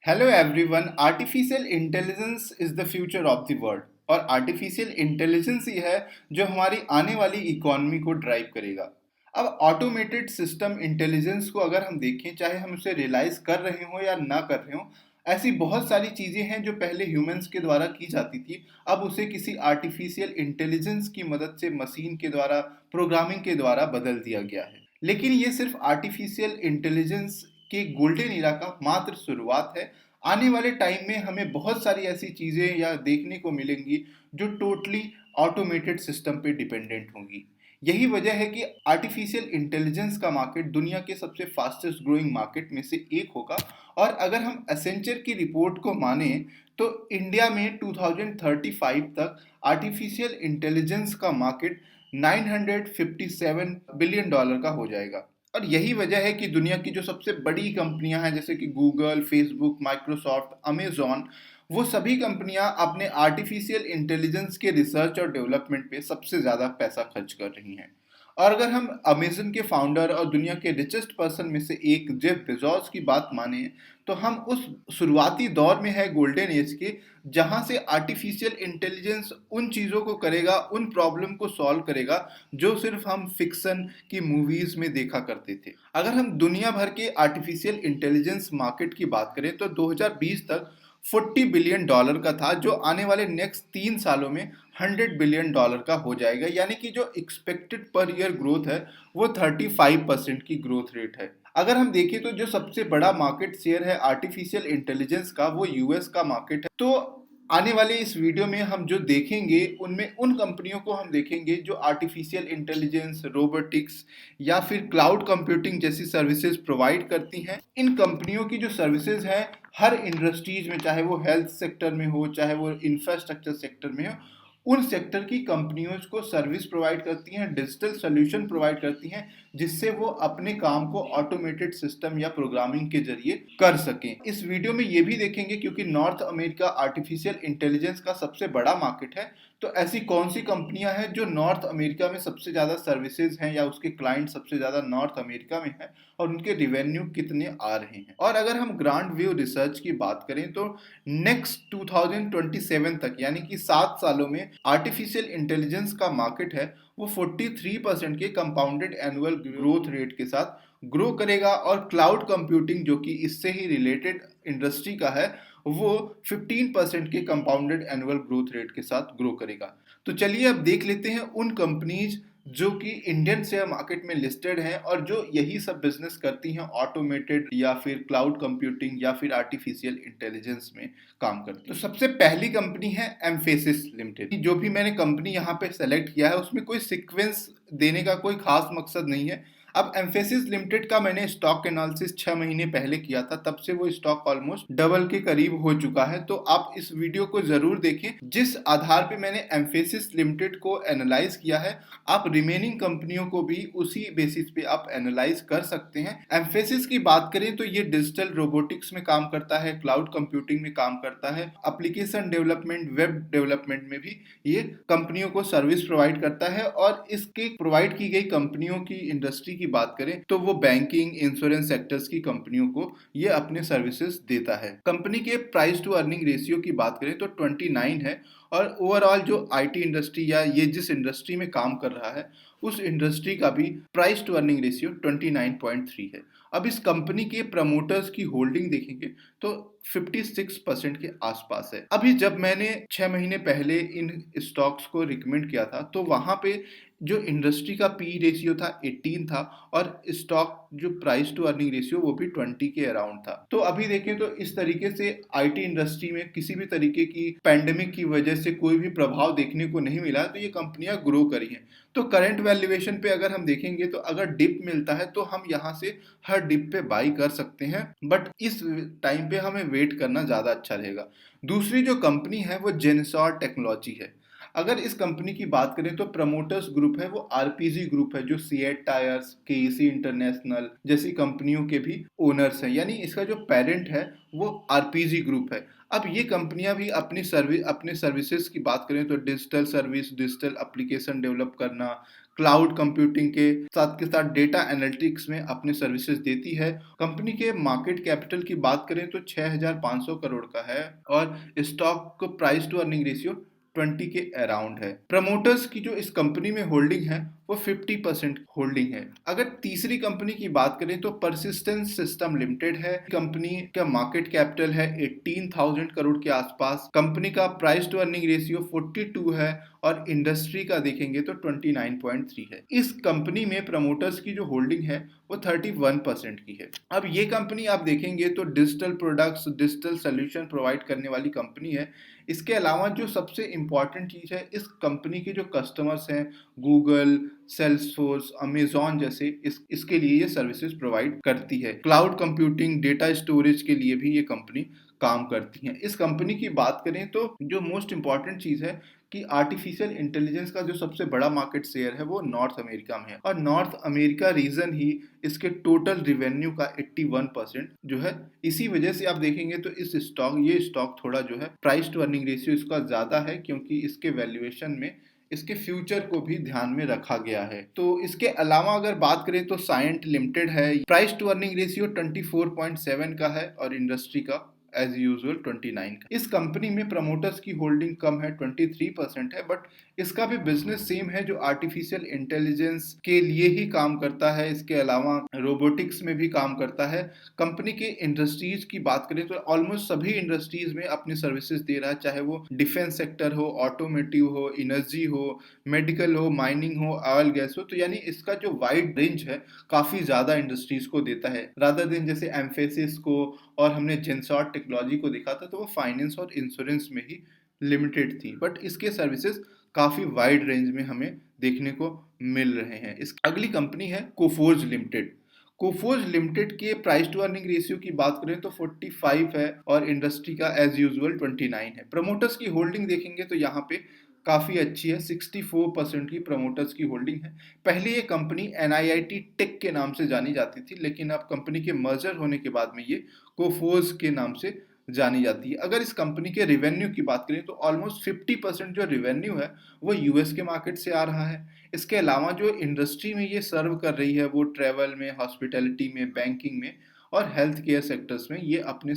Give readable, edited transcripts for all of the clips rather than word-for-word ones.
Hello everyone. Artificial intelligence is the future of the world और artificial intelligence ही है जो हमारी आने वाली इकोनॉमी को ड्राइव करेगा। अब ऑटोमेटेड सिस्टम इंटेलिजेंस को अगर हम देखें, चाहे हम उसे रियलाइज कर रहे हो या ना कर रहे हो, ऐसी बहुत सारी चीजें हैं जो पहले ह्यूमंस के द्वारा की जाती थी, अब उसे किसी आर्टिफिशियल इंटेलिजेंस की मदद से मशीन के द्वारा, प्रोग्रामिंग के द्वारा बदल दिया गया है। लेकिन ये सिर्फ आर्टिफिशियल इंटेलिजेंस के गोल्डन इरा का मात्र शुरुआत है। आने वाले टाइम में हमें बहुत सारी ऐसी चीजें या देखने को मिलेंगी जो टोटली ऑटोमेटेड सिस्टम पे डिपेंडेंट होंगी। यही वजह है कि आर्टिफिशियल इंटेलिजेंस का मार्केट दुनिया के सबसे फास्टेस्ट ग्रोइंग मार्केट में से एक होगा। और अगर हम एसेंचर की रिपोर्ट को माने तो इंडिया में 2035 तक आर्टिफिशियल इंटेलिजेंस का मार्केट $957 बिलियन का हो जाएगा। और यही वजह है कि दुनिया की जो सबसे बड़ी कंपनियां हैं, जैसे कि गूगल, फेसबुक, माइक्रोसॉफ्ट, अमेजॉन, वो सभी कंपनियां अपने आर्टिफिशियल इंटेलिजेंस के रिसर्च और डेवलपमेंट पे सबसे ज़्यादा पैसा खर्च कर रही हैं। और अगर हम अमेजन के फाउंडर और दुनिया के रिचेस्ट पर्सन में से एक जेफ बेजोस की बात माने तो हम उस शुरुआती दौर में है, गोल्डन एज के, जहां से आर्टिफिशियल इंटेलिजेंस उन चीज़ों को करेगा, उन प्रॉब्लम को सॉल्व करेगा जो सिर्फ हम फिक्सन की मूवीज में देखा करते थे। अगर हम दुनिया भर के आर्टिफिशियल इंटेलिजेंस मार्केट की बात करें तो 2020 तक $40 बिलियन का था, जो आने वाले नेक्स्ट 3 सालों में $100 बिलियन का हो जाएगा। यानी कि जो एक्सपेक्टेड पर ईयर ग्रोथ है वो 35% की ग्रोथ रेट है। अगर हम देखें तो जो सबसे बड़ा मार्केट शेयर है आर्टिफिशियल इंटेलिजेंस का, वो यूएस का मार्केट है। तो आने वाले इस वीडियो में हम जो देखेंगे उनमें उन कंपनियों को हम देखेंगे जो आर्टिफिशियल इंटेलिजेंस, रोबोटिक्स या फिर क्लाउड कंप्यूटिंग जैसी सर्विसेज प्रोवाइड करती हैं। इन कंपनियों की जो सर्विसेज हैं हर इंडस्ट्रीज में, चाहे वो हेल्थ सेक्टर में हो, चाहे वो इंफ्रास्ट्रक्चर सेक्टर में हो, उन सेक्टर की कंपनियों को सर्विस प्रोवाइड करती हैं, डिजिटल सोल्यूशन प्रोवाइड करती हैं, जिससे वो अपने काम को ऑटोमेटेड सिस्टम या प्रोग्रामिंग के जरिए कर सकें। इस वीडियो में ये भी देखेंगे क्योंकि नॉर्थ अमेरिका आर्टिफिशियल इंटेलिजेंस का सबसे बड़ा मार्केट है, तो ऐसी कौन सी कंपनियां हैं जो नॉर्थ अमेरिका में सबसे ज़्यादा सर्विसेज हैं या उसके क्लाइंट सबसे ज़्यादा नॉर्थ अमेरिका में हैं और उनके रिवेन्यू कितने आ रहे हैं। और अगर हम ग्रांड व्यू रिसर्च की बात करें तो नेक्स्ट 2027 तक, यानी कि 7 सालों में आर्टिफिशियल इंटेलिजेंस का मार्केट है वो 43% के कंपाउंडेड एनुअल ग्रोथ रेट के साथ ग्रो करेगा। और क्लाउड कंप्यूटिंग, जो कि इससे ही रिलेटेड इंडस्ट्री का है, वो 15% के कंपाउंडेड एनुअल ग्रोथ रेट के साथ ग्रो करेगा। तो चलिए अब देख लेते हैं उन कंपनीज जो कि इंडियन शेयर मार्केट में लिस्टेड हैं और जो यही सब बिजनेस करती हैं, ऑटोमेटेड या फिर क्लाउड कंप्यूटिंग या फिर आर्टिफिशियल इंटेलिजेंस में काम करती हैं। तो सबसे पहली कंपनी है एम्फेसिस लिमिटेड। जो भी मैंने कंपनी यहाँ पे सेलेक्ट किया है उसमें कोई सीक्वेंस देने का कोई खास मकसद नहीं है। अब एम्फेसिस लिमिटेड का मैंने स्टॉक एनालिसिस 6 महीने पहले किया था, तब से वो स्टॉक ऑलमोस्ट डबल के करीब हो चुका है। तो आप इस वीडियो को जरूर देखें। जिस आधार पे मैंने एम्फेसिस लिमिटेड को एनालाइज किया है, आप रिमेनिंग कंपनियों को भी उसी बेसिस पे आप एनालाइज कर सकते हैं। एम्फेसिस की बात करें तो ये डिजिटल रोबोटिक्स में काम करता है, क्लाउड कंप्यूटिंग में काम करता है, एप्लीकेशन डेवलपमेंट, वेब डेवलपमेंट में भी ये कंपनियों को सर्विस प्रोवाइड करता है। और इसके प्रोवाइड की गई कंपनियों की इंडस्ट्री की बात करें तो वो बैंकिंग, इंश्योरेंस सेक्टर्स की कंपनियों को ये अपने सर्विसेज देता है। कंपनी के प्राइस टू अर्निंग रेशियो की बात करें तो 29 है। और ओवरऑल जो आईटी इंडस्ट्री या ये जिस इंडस्ट्री में काम कर रहा है उस इंडस्ट्री का भी प्राइस टू अर्निंग रेशियो 29.3 है। अब इस कंपनी के प्रमोटर्स की होल्डिंग देखेंगे तो 56% के आसपास है। अभी जब मैंने 6 महीने पहले इन स्टॉक्स को रिकमेंड किया था तो वहां पे जो इंडस्ट्री का पी रेशियो था 18 था और स्टॉक जो प्राइस टू अर्निंग रेशियो वो भी 20 के अराउंड था। तो अभी देखें तो इस तरीके से आईटी इंडस्ट्री में किसी भी तरीके की पैंडेमिक की वजह से कोई भी प्रभाव देखने को नहीं मिला, तो ये कंपनियां ग्रो करी हैं। तो करंट वैल्यूएशन पे अगर हम देखेंगे तो अगर डिप मिलता है तो हम यहाँ से हर डिप पे बाई कर सकते हैं, बट इस टाइम पे हमें वेट करना ज़्यादा अच्छा रहेगा। दूसरी जो कंपनी है वो जेनसॉर टेक्नोलॉजी है। अगर इस कंपनी की बात करें तो प्रमोटर्स ग्रुप है वो आरपीजी ग्रुप है, जो सीएट टायर्स, केसी इंटरनेशनल जैसी कंपनियों के भी ओनर्स हैं। यानी इसका जो पेरेंट है वो आरपीजी ग्रुप है। अब ये कंपनियां भी अपने सर्विसेज की बात करें तो digital service, digital application develop करना, क्लाउड कंप्यूटिंग के साथ डेटा एनालिटिक्स में अपने सर्विसेज देती है। कंपनी के मार्केट कैपिटल की बात करें तो 6,500 करोड़ का है और stock price to earning ratio 20 के अराउंड है। प्रमोटर्स की जो इस कंपनी में होल्डिंग है वो 50% होल्डिंग है। अगर तीसरी कंपनी की बात करें तो परसिस्टेंस सिस्टम लिमिटेड है। कंपनी का मार्केट कैपिटल है 18,000 करोड़ के आसपास। कंपनी का प्राइस टू अर्निंग रेशियो 42 है और इंडस्ट्री का देखेंगे तो 29.3 है। इस कंपनी में प्रमोटर्स की जो होल्डिंग है वो 31% की है। अब ये कंपनी आप देखेंगे तो digital products, digital solution provide करने वाली कंपनी है। इसके अलावा जो सबसे इम्पॉर्टेंट चीज़ है, इस कंपनी के जो कस्टमर्स हैं गूगल, सेल्सफोर्स, अमेजॉन जैसे इसके लिए ये सर्विसेज प्रोवाइड करती है। क्लाउड कंप्यूटिंग, डेटा स्टोरेज के लिए भी ये कंपनी काम करती है। इस कंपनी की बात करें तो जो मोस्ट इम्पॉर्टेंट चीज़ है कि आर्टिफिशियल इंटेलिजेंस का जो सबसे बड़ा मार्केट शेयर है वो नॉर्थ अमेरिका में है और नॉर्थ अमेरिका रीजन ही इसके टोटल रिवेन्यू का 81% जो है। इसी वजह से आप देखेंगे तो ये स्टॉक थोड़ा जो है प्राइस टू अर्निंग रेशियो इसका ज्यादा है, क्योंकि इसके वैल्यूएशन में इसके फ्यूचर को भी ध्यान में रखा गया है। तो इसके अलावा अगर बात करें तो साइंट लिमिटेड है। प्राइस टू अर्निंग रेशियो 24.7 का है और इंडस्ट्री का एज यूजुअल 29 का। इस कंपनी में प्रमोटर्स की होल्डिंग कम है, 23% है, बट इसका भी बिजनेस सेम है जो आर्टिफिशियल इंटेलिजेंस के लिए ही काम करता है। इसके अलावा रोबोटिक्स में भी काम करता है। कंपनी के इंडस्ट्रीज की बात करें तो ऑलमोस्ट सभी इंडस्ट्रीज में अपनी सर्विसेज दे रहा है, चाहे वो डिफेंस सेक्टर हो, ऑटोमेटिव हो, एनर्जी हो, मेडिकल हो, माइनिंग हो, ऑयल गैस हो। तो यानी इसका जो वाइड रेंज है काफी ज्यादा इंडस्ट्रीज को देता है, रादर देन जैसे एम्फेसिस को और हमने जेंसॉर टेक्नोलॉजी को देखा था तो वो फाइनेंस और इंश्योरेंस में ही लिमिटेड थी, बट इसके सर्विसेज काफी वाइड रेंज में हमें देखने को मिल रहे हैं। इस अगली कंपनी है कोफोर्ज लिमिटेड। कोफोर्ज लिमिटेड के प्राइस टू अर्निंग रेशियो की बात करें तो 45 है और इंडस्ट्री का एज यूजुअल 29 है। प्रमोटर्स की होल्डिंग देखेंगे तो यहाँ पे काफी अच्छी है, 64% की प्रमोटर्स की होल्डिंग है। पहले ये कंपनी NIIT टेक के नाम से जानी जाती थी, लेकिन अब कंपनी के मर्जर होने के बाद में ये कोफोर्ज के नाम से जानी जाती है। अगर इस कंपनी के रिवेन्यू की बात करें तो ऑलमोस्ट 50% जो रिवेन्यू है वो यूएस के मार्केट से आ रहा है। इसके अलावा जो इंडस्ट्री में ये सर्व कर रही है वो ट्रेवल में, हॉस्पिटैलिटी में, बैंकिंग में और हेल्थ केयर सेक्टर्स में ये अपने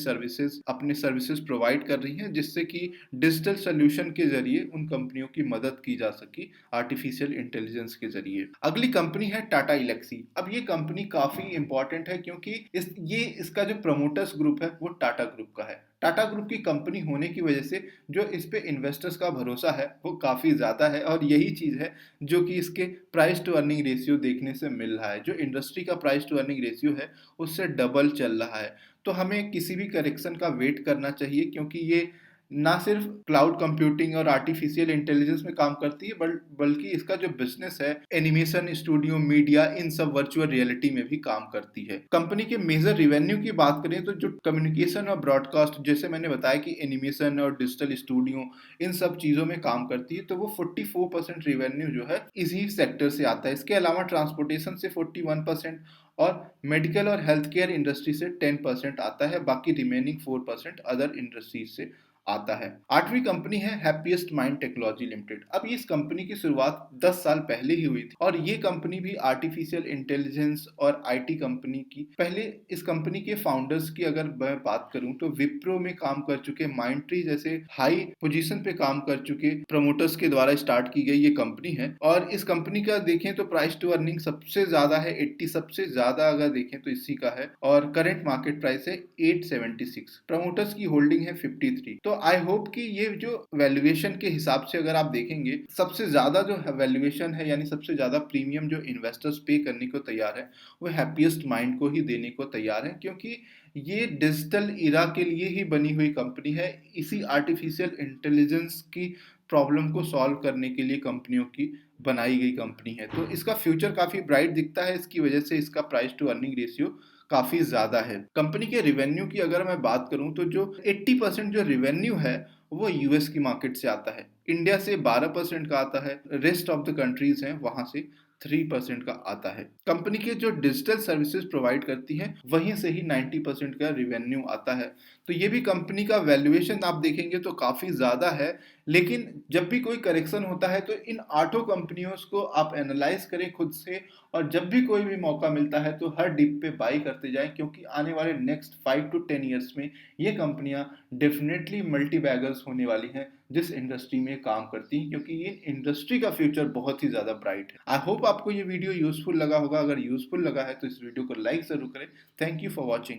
सर्विसेज प्रोवाइड कर रही हैं, जिससे कि डिजिटल सोल्यूशन के जरिए उन कंपनियों की मदद की जा सकी आर्टिफिशियल इंटेलिजेंस के जरिए। अगली कंपनी है टाटा इलेक्सी। अब ये कंपनी काफी इंपॉर्टेंट है क्योंकि इसका जो प्रमोटर्स ग्रुप है वो टाटा ग्रुप का है। टाटा ग्रुप की कंपनी होने की वजह से जो इस पे इन्वेस्टर्स का भरोसा है वो काफ़ी ज़्यादा है और यही चीज़ है जो कि इसके प्राइस टू अर्निंग रेशियो देखने से मिल रहा है। जो इंडस्ट्री का प्राइस टू अर्निंग रेशियो है उससे डबल चल रहा है। तो हमें किसी भी करेक्शन का वेट करना चाहिए, क्योंकि ये ना सिर्फ क्लाउड कंप्यूटिंग और आर्टिफिशियल इंटेलिजेंस में काम करती है बल्कि इसका जो बिजनेस है एनिमेशन स्टूडियो, मीडिया, इन सब वर्चुअल रियलिटी में भी काम करती है। कंपनी के मेजर रिवेन्यू की बात करें तो जो कम्युनिकेशन और ब्रॉडकास्ट, जैसे मैंने बताया कि एनिमेशन और डिजिटल स्टूडियो इन सब चीजों में काम करती है, तो वो 44% रिवेन्यू जो है इसी सेक्टर से आता है। इसके अलावा ट्रांसपोर्टेशन से 41% और मेडिकल और हेल्थ केयर इंडस्ट्री से 10% आता है। बाकी रिमेनिंग 4% अदर इंडस्ट्रीज से आता है। आठवीं कंपनी है हैप्पीएस्ट माइंड टेक्नोलॉजी लिमिटेड। अब इस कंपनी की शुरुआत 10 साल पहले ही हुई थी और ये कंपनी भी आर्टिफिशियल इंटेलिजेंस और आईटी कंपनी की। पहले इस कंपनी के फाउंडर्स की अगर मैं बात करूं तो विप्रो में काम कर चुके, माइंडट्री जैसे हाई पोजीशन पे काम कर चुके प्रमोटर्स के द्वारा स्टार्ट की गई ये कंपनी है। और इस कंपनी का देखें तो प्राइस टू अर्निंग सबसे ज्यादा है 80, सबसे ज्यादा अगर देखें तो इसी का है और करंट मार्केट प्राइस है 876। प्रमोटर्स की होल्डिंग है 53। तो आई होप कि ये जो वैल्यूएशन के हिसाब से अगर आप देखेंगे सबसे ज्यादा जो वैल्यूएशन है यानी सबसे ज्यादा प्रीमियम जो इन्वेस्टर्स पे करने को तैयार है वो हैप्पीएस्ट माइंड को ही देने को तैयार है, क्योंकि ये डिजिटल इरा के लिए ही बनी हुई कंपनी है। इसी आर्टिफिशियल इंटेलिजेंस की प्रॉब्लम को सॉल्व करने के लिए कंपनियों की बनाई गई कंपनी है। तो इसका फ्यूचर काफी ब्राइट दिखता है, इसकी वजह से इसका प्राइस टू अर्निंग रेशियो काफी ज्यादा है। कंपनी के रिवेन्यू की अगर मैं बात करूं तो जो 80% जो रिवेन्यू है वो यूएस की मार्केट से आता है, इंडिया से 12% का आता है, रेस्ट ऑफ द कंट्रीज हैं वहां से 3% का आता है। कंपनी के जो डिजिटल सर्विसेज प्रोवाइड करती हैं वहीं से ही 90% का रिवेन्यू आता है। तो ये भी कंपनी का वैल्यूएशन आप देखेंगे तो काफ़ी ज़्यादा है। लेकिन जब भी कोई करेक्शन होता है तो इन 8 कंपनियों को आप एनालाइज करें खुद से, और जब भी कोई भी मौका मिलता है तो हर डिप पे बाई करते जाएं, क्योंकि आने वाले नेक्स्ट 5 to 10 ईयर्स में ये कंपनियां डेफिनेटली मल्टी बैगर्स होने वाली हैं जिस इंडस्ट्री में काम करती हैं, क्योंकि ये इंडस्ट्री का फ्यूचर बहुत ही ज़्यादा ब्राइट है। आई होप आपको ये वीडियो यूजफुल लगा होगा। अगर यूजफुल लगा है तो इस वीडियो को लाइक ज़रूर करें। Thank you for watching.